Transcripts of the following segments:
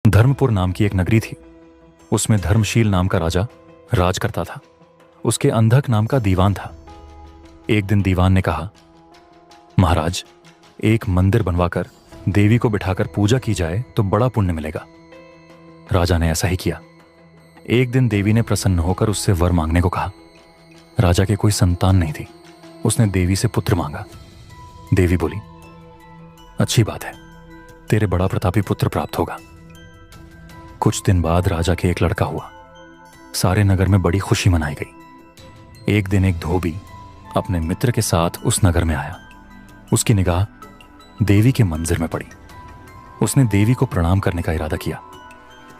धर्मपुर नाम की एक नगरी थी। उसमें धर्मशील नाम का राजा राज करता था। उसके अंधक नाम का दीवान था। एक दिन दीवान ने कहा, महाराज, एक मंदिर बनवाकर देवी को बिठाकर पूजा की जाए तो बड़ा पुण्य मिलेगा। राजा ने ऐसा ही किया। एक दिन देवी ने प्रसन्न होकर उससे वर मांगने को कहा। राजा के कोई संतान नहीं थी। उसने देवी से पुत्र मांगा। देवी बोली, अच्छी बात है, तेरे बड़ा प्रतापी पुत्र प्राप्त होगा। कुछ दिन बाद राजा के एक लड़का हुआ। सारे नगर में बड़ी खुशी मनाई गई। एक दिन एक धोबी अपने मित्र के साथ उस नगर में आया। उसकी निगाह देवी के मंदिर में पड़ी। उसने देवी को प्रणाम करने का इरादा किया।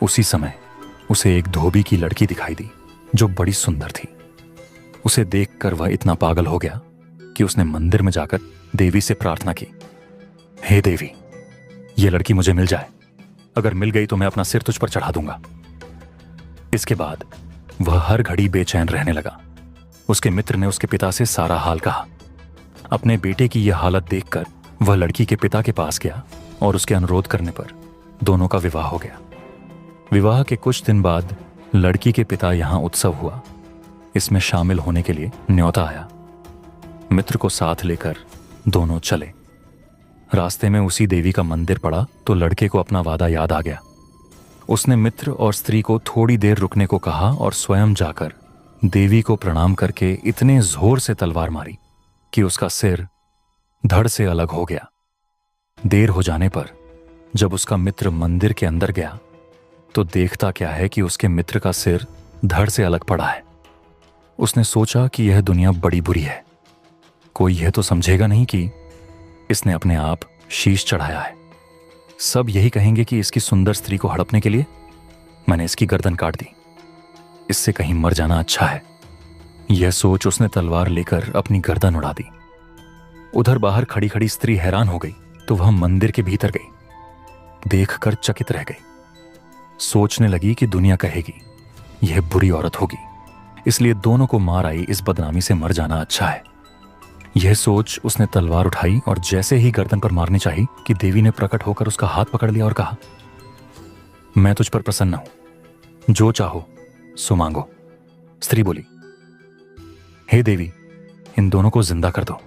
उसी समय उसे एक धोबी की लड़की दिखाई दी जो बड़ी सुंदर थी। उसे देखकर वह इतना पागल हो गया कि उसने मंदिर में जाकर देवी से प्रार्थना की, हे देवी, ये लड़की मुझे मिल जाए। अगर मिल गई तो मैं अपना सिर तुझ पर चढ़ा दूंगा। इसके बाद वह हर घड़ी बेचैन रहने लगा। उसके मित्र ने उसके पिता से सारा हाल कहा। अपने बेटे की यह हालत देखकर वह लड़की के पिता के पास गया और उसके अनुरोध करने पर दोनों का विवाह हो गया। विवाह के कुछ दिन बाद लड़की के पिता यहां उत्सव हुआ। इसमें शामिल होने के लिए न्योता आया। मित्र को साथ लेकर दोनों चले। रास्ते में उसी देवी का मंदिर पड़ा तो लड़के को अपना वादा याद आ गया। उसने मित्र और स्त्री को थोड़ी देर रुकने को कहा और स्वयं जाकर देवी को प्रणाम करके इतने जोर से तलवार मारी कि उसका सिर धड़ से अलग हो गया। देर हो जाने पर जब उसका मित्र मंदिर के अंदर गया तो देखता क्या है कि उसके मित्र का सिर धड़ से अलग पड़ा है। उसने सोचा कि यह दुनिया बड़ी बुरी है। कोई यह तो समझेगा नहीं कि इसने अपने आप शीश चढ़ाया है। सब यही कहेंगे कि इसकी सुंदर स्त्री को हड़पने के लिए मैंने इसकी गर्दन काट दी। इससे कहीं मर जाना अच्छा है। यह सोच उसने तलवार लेकर अपनी गर्दन उड़ा दी। उधर बाहर खड़ी खड़ी स्त्री हैरान हो गई तो वह मंदिर के भीतर गई। देखकर चकित रह गई। सोचने लगी कि दुनिया कहेगी यह बुरी औरत होगी, इसलिए दोनों को मार आई इस बदनामी से मर जाना अच्छा है। यह सोच उसने तलवार उठाई और जैसे ही गर्दन पर मारनी चाहिए कि देवी ने प्रकट होकर उसका हाथ पकड़ लिया और कहा, मैं तुझ पर प्रसन्न हूं, जो चाहो सो मांगो। स्त्री बोली, हे देवी, इन दोनों को जिंदा कर दो।